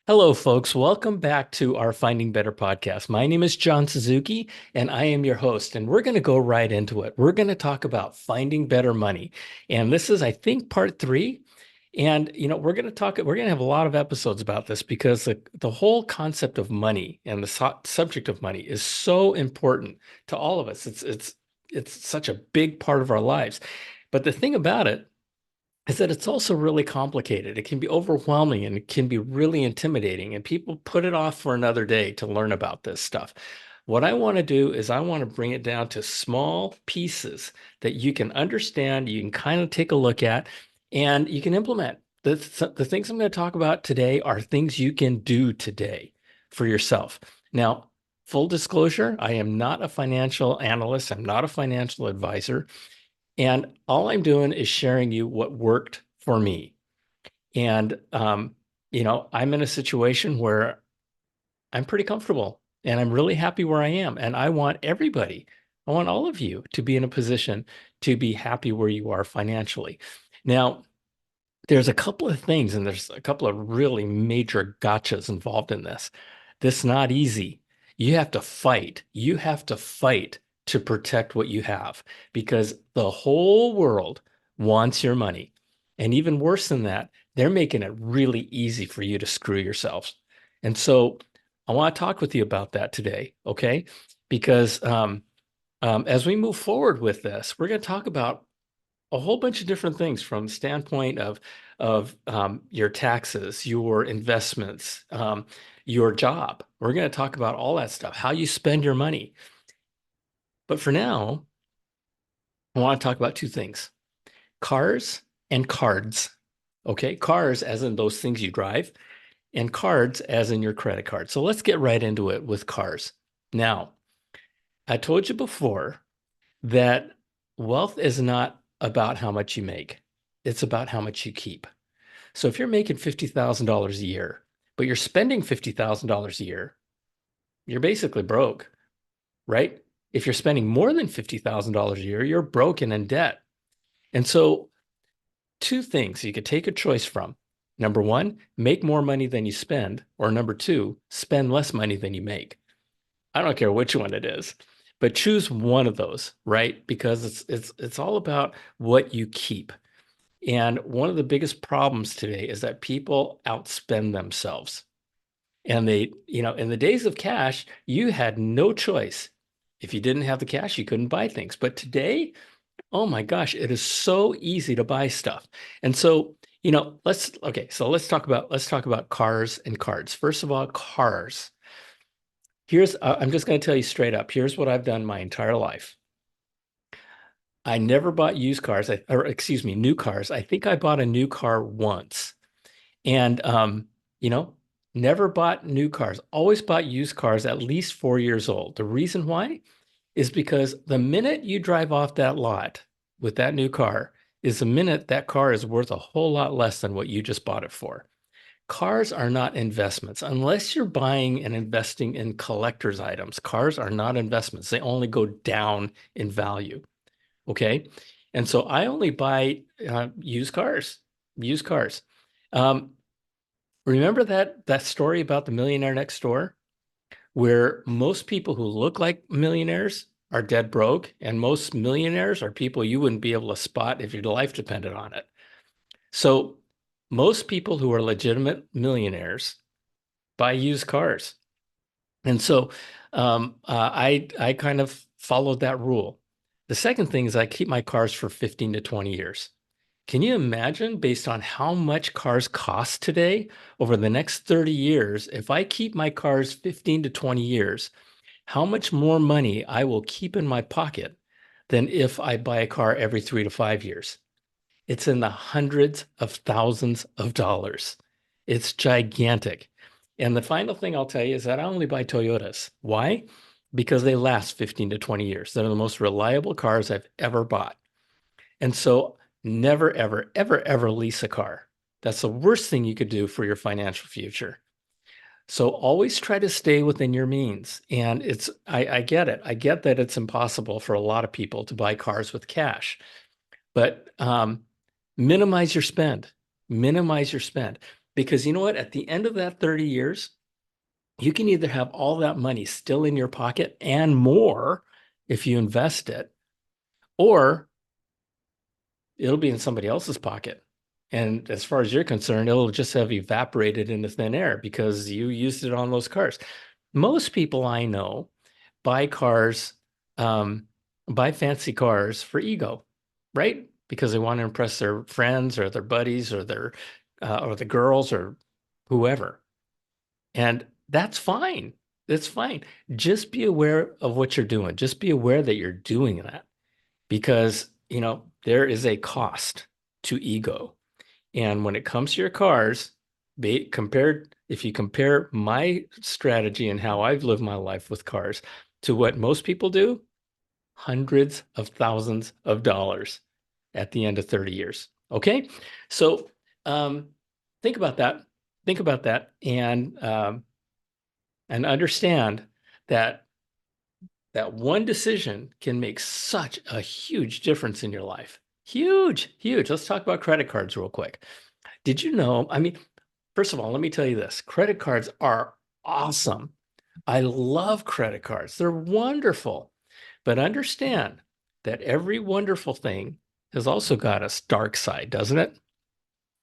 Hello, folks. Welcome back to our Finding Better podcast. My name is John Suzuki, and I am your host. And we're going to go right into it. We're going to talk about finding better money. And this is, I think, part three. And, we're going to have a lot of episodes about this because the whole concept of money and the subject of money is so important to all of us. It's such a big part of our lives. But the thing about it is that it's also really complicated. It can be overwhelming and it can be really intimidating, and people put it off for another day to learn about this stuff. What I want to do is I want to bring it down to small pieces that you can understand, you can kind of take a look at, and you can implement. The things I'm going to talk about today are things you can do today for yourself. Now, full disclosure, I am not a financial analyst, I'm not a financial advisor. And all I'm doing is sharing you what worked for me. And, I'm in a situation where I'm pretty comfortable and I'm really happy where I am. And I want all of you to be in a position to be happy where you are financially. Now, there's a couple of things, and there's a couple of really major gotchas involved in this. This is not easy. You have to fight. You have to fight to protect what you have because the whole world wants your money. And even worse than that, they're making it really easy for you to screw yourselves. And so I want to talk with you about that today, okay? Because as we move forward with this, we're going to talk about a whole bunch of different things from the standpoint of your taxes, your investments, your job. We're going to talk about all that stuff, how you spend your money. But for now, I want to talk about two things: cars and cards. Okay, cars as in those things you drive, and cards as in your credit card. So let's get right into it with cars. Now, I told you before that wealth is not about how much you make. It's about how much you keep. So if you're making $50,000 a year, but you're spending $50,000 a year, you're basically broke, right? If you're spending more than $50,000 a year, you're broken in debt. And so two things you could take a choice from. Number one, make more money than you spend, or number two, spend less money than you make. I don't care which one it is, but choose one of those, right? Because it's all about what you keep. And one of the biggest problems today is that people outspend themselves. And in the days of cash, you had no choice. If you didn't have the cash, you couldn't buy things. But today, oh my gosh, it is so easy to buy stuff. And so, let's talk about cars and cards. First of all, cars. I'm just going to tell you straight up. Here's what I've done my entire life. I never bought used cars, or excuse me, new cars. I think I bought a new car once. And you know, never bought new cars. Always bought used cars at least 4 years old. The reason why is because the minute you drive off that lot with that new car is the minute that car is worth a whole lot less than what you just bought it for. Cars are not investments unless you're buying and investing in collector's items. Cars are not investments. They only go down in value. Okay. And so I only buy used cars, used cars. Um, Remember that story about the millionaire next door, where most people who look like millionaires are dead broke, and most millionaires are people you wouldn't be able to spot if your life depended on it. So most people who are legitimate millionaires buy used cars. And so I kind of followed that rule. The second thing is I keep my cars for 15 to 20 years. Can you imagine, based on how much cars cost today, over the next 30 years, if I keep my cars 15 to 20 years, how much more money I will keep in my pocket than if I buy a car every 3 to 5 years? It's in the hundreds of thousands of dollars. It's gigantic. And the final thing I'll tell you is that I only buy Toyotas. Why? Because they last 15 to 20 years. They're the most reliable cars I've ever bought. And so never, ever, ever, ever lease a car. That's the worst thing you could do for your financial future. So always try to stay within your means. And I get it. I get that it's impossible for a lot of people to buy cars with cash, but minimize your spend. Minimize your spend. Because you know what? At the end of that 30 years, you can either have all that money still in your pocket and more if you invest it, or it'll be in somebody else's pocket. And as far as you're concerned, it'll just have evaporated into thin air because you used it on those cars. Most people I know buy cars, um, buy fancy cars for ego, right? Because they want to impress their friends or their buddies or their or the girls or whoever. And that's fine. That's fine. Just be aware of what you're doing. Just be aware that you're doing that because, there is a cost to ego. And when it comes to your cars, if you compare my strategy and how I've lived my life with cars to what most people do, hundreds of thousands of dollars at the end of 30 years. Okay. So um, think about that. Think about that and understand that that one decision can make such a huge difference in your life. Huge, huge. Let's talk about credit cards real quick. Did you know? I mean, first of all, let me tell you this. Credit cards are awesome. I love credit cards. They're wonderful. But understand that every wonderful thing has also got a dark side, doesn't it?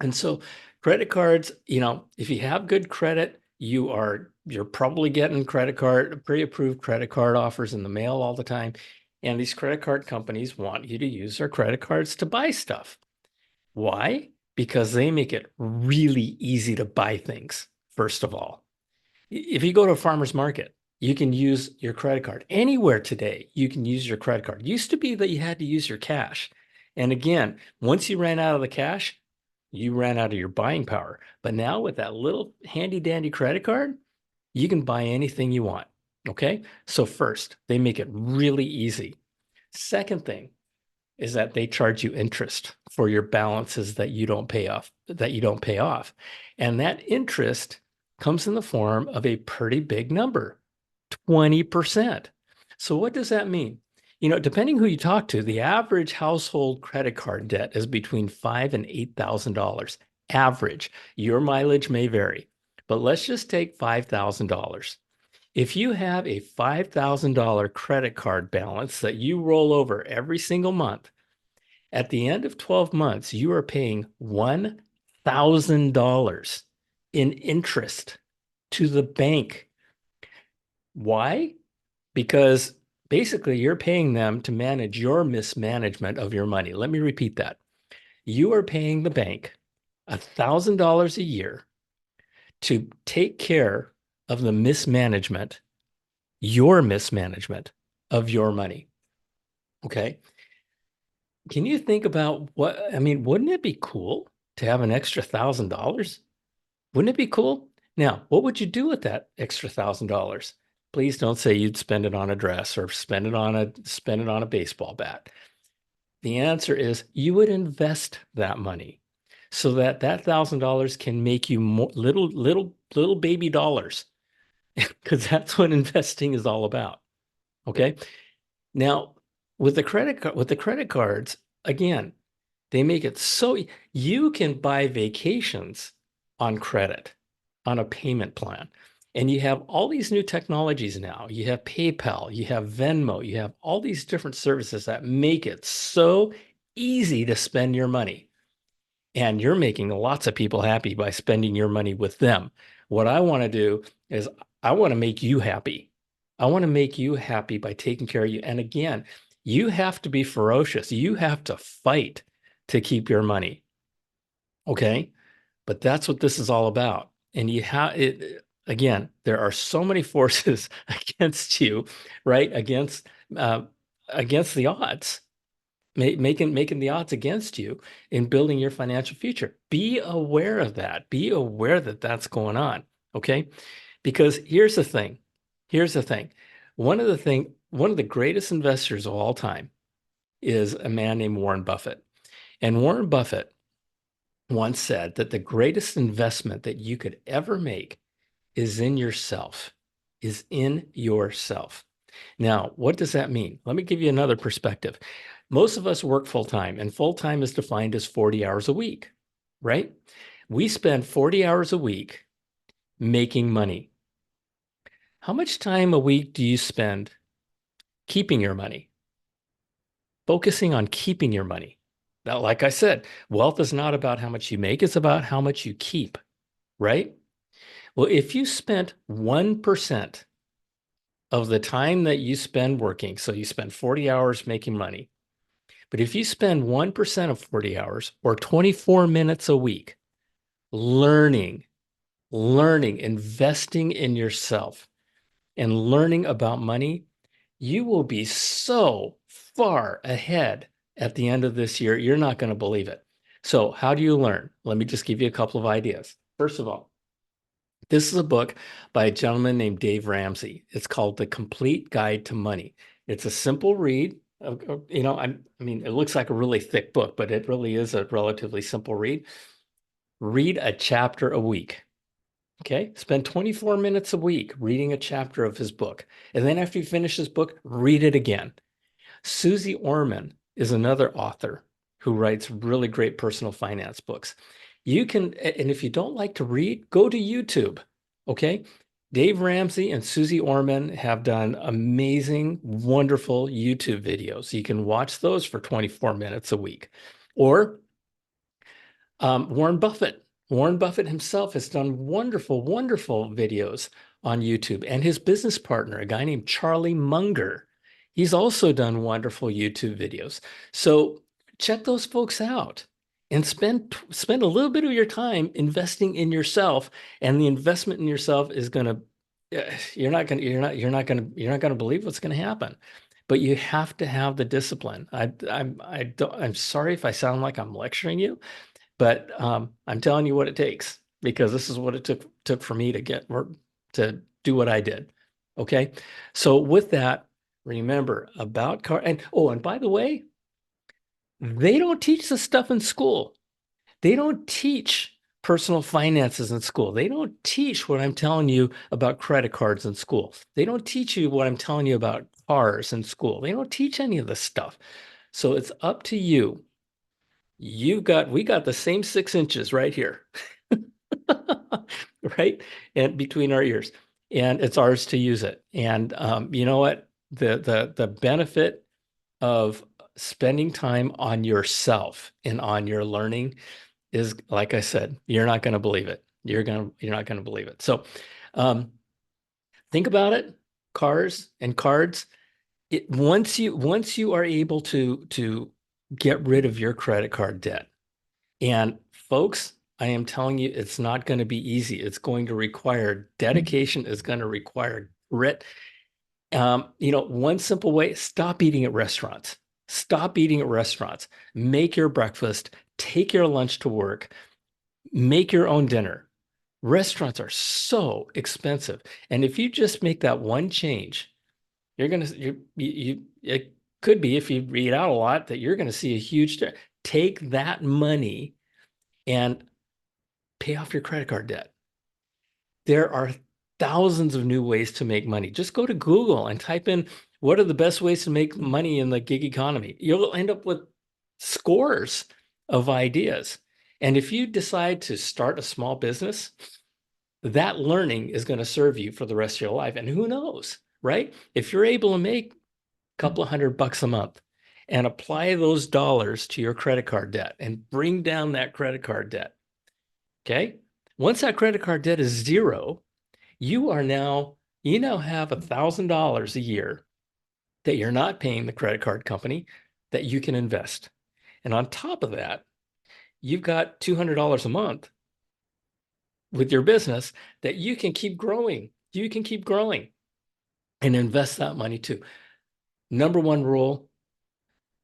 And so credit cards, if you have good credit, you're probably getting pre-approved credit card offers in the mail all the time. And these credit card companies want you to use their credit cards to buy stuff. Why? Because they make it really easy to buy things, first of all. If you go to a farmer's market, you can use your credit card. Anywhere today, you can use your credit card. It used to be that you had to use your cash. And again, once you ran out of the cash, you ran out of your buying power. But now with that little handy dandy credit card, you can buy anything you want. Okay. So first, they make it really easy. Second thing is that they charge you interest for your balances that you don't pay off. And that interest comes in the form of a pretty big number, 20%. So what does that mean? Depending who you talk to, the average household credit card debt is between $5,000 and $8,000. Average. Your mileage may vary, but let's just take $5,000. If you have a $5,000 credit card balance that you roll over every single month, at the end of 12 months, you are paying $1,000 in interest to the bank. Why? Because basically you're paying them to manage your mismanagement of your money. Let me repeat that. You are paying the bank $1,000 a year to take care of the your mismanagement of your money. Okay. Can you think about wouldn't it be cool to have an extra $1,000? Wouldn't it be cool? Now, what would you do with that extra $1,000? Please don't say you'd spend it on a dress or spend it on a baseball bat. The answer is you would invest that money so that $1,000 can make you more, little baby dollars, because that's what investing is all about. Okay. Now, with the credit cards, again, they make it so you can buy vacations on credit, on a payment plan. And you have all these new technologies now. You have PayPal, you have Venmo, you have all these different services that make it so easy to spend your money. And you're making lots of people happy by spending your money with them. What I want to do is I want to make you happy. I want to make you happy by taking care of you. And again, you have to be ferocious. You have to fight to keep your money. Okay. But that's what this is all about. And you have it again, there are so many forces against you, right? Uh, against the odds, making the odds against you in building your financial future. Be aware of that. Be aware that that's going on. Okay. Because here's the thing. Here's the thing. One of the greatest investors of all time is a man named Warren Buffett. And Warren Buffett once said that the greatest investment that you could ever make is in yourself, is in yourself. Now, what does that mean? Let me give you another perspective. Most of us work full time, and full time is defined as 40 hours a week, right? We spend 40 hours a week making money. How much time a week do you spend keeping your money? Focusing on keeping your money. Now, like I said, wealth is not about how much you make, it's about how much you keep, right? Well, if you spent 1% of the time that you spend working, so you spend 40 hours making money, but if you spend 1% of 40 hours or 24 minutes a week learning, investing in yourself and learning about money, you will be so far ahead at the end of this year. You're not going to believe it. So how do you learn? Let me just give you a couple of ideas. First of all, this is a book by a gentleman named Dave Ramsey. It's called The Complete Guide to Money. It's a simple read. I mean, it looks like a really thick book, but it really is a relatively simple read. Read a chapter a week. Okay, spend 24 minutes a week reading a chapter of his book. And then after you finish his book, read it again. Susie Orman is another author who writes really great personal finance books. You can, and if you don't like to read, go to YouTube. Okay. Dave Ramsey and Susie Orman have done amazing, wonderful YouTube videos. You can watch those for 24 minutes a week. Or Warren Buffett. Warren Buffett himself has done wonderful, wonderful videos on YouTube. And his business partner, a guy named Charlie Munger, he's also done wonderful YouTube videos. So check those folks out and spend a little bit of your time investing in yourself. And the investment in yourself is going to you're not going to believe what's going to happen. But you have to have the discipline. I'm sorry if I sound like I'm lecturing you, but I'm telling you what it takes, because this is what it took for me to get to do what I did. Okay. So with that, remember about car and by the way, they don't teach this stuff in school. They don't teach personal finances in school. They don't teach what I'm telling you about credit cards in school. They don't teach you what I'm telling you about cars in school. They don't teach any of this stuff. So it's up to you. We got the same 6 inches right here, right? And between our ears, and it's ours to use it. And you know what? The benefit of spending time on yourself and on your learning is, like I said, you're not going to believe it. You're not going to believe it. So think about it. Cars and cards. Once you are able to get rid of your credit card debt. And folks, I am telling you, it's not going to be easy. It's going to require dedication. It's going to require grit. One simple way: stop eating at restaurants. Stop eating at restaurants. Make your breakfast. Take your lunch to work. Make your own dinner. Restaurants are so expensive, and if you just make that one change, you're gonna it could be, if you eat out a lot, that you're going to see a huge. Take that money and pay off your credit card debt. There are thousands of new ways to make money. Just go to Google and type in what are the best ways to make money in the gig economy. You'll end up with scores of ideas. And if you decide to start a small business, that learning is going to serve you for the rest of your life. And who knows, right? If you're able to make a couple of $100 a month and apply those dollars to your credit card debt and bring down that credit card debt, okay? Once that credit card debt is zero, you now have $1,000 a year that you're not paying the credit card company that you can invest. And on top of that, you've got $200 a month with your business that you can keep growing. You can keep growing and invest that money too. Number one rule: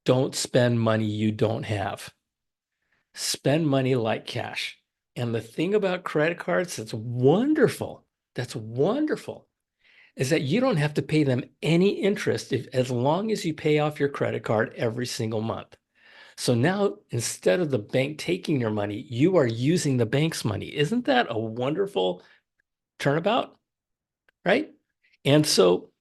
don't spend money you don't have. Spend money like cash. And the thing about credit cards that's wonderful, is that you don't have to pay them any interest as long as you pay off your credit card every single month. So now, instead of the bank taking your money, you are using the bank's money. Isn't that a wonderful turnabout? Right? And so,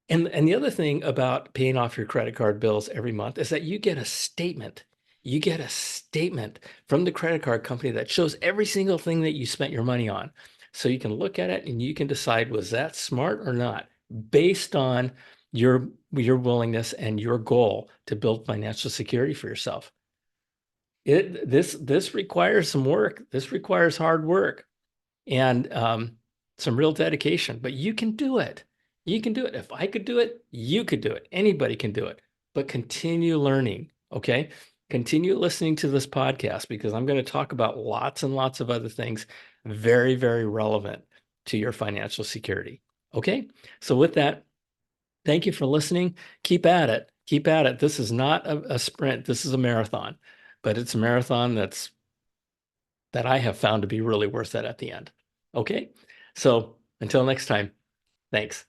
and the other thing about paying off your credit card bills every month is that you get a statement. you get a statement from the credit card company that shows every single thing that you spent your money on. So you can look at it and you can decide, was that smart or not, based on your willingness and your goal to build financial security for yourself. This requires some work. This requires hard work and some real dedication, but you can do it. You can do it. If I could do it, you could do it. Anybody can do it, but continue learning. Okay. Continue listening to this podcast because I'm going to talk about lots and lots of other things very, very relevant to your financial security. Okay. So with that, thank you for listening. Keep at it. Keep at it. This is not a sprint. This is a marathon, but it's a marathon that I have found to be really worth it at the end. Okay. So until next time, thanks.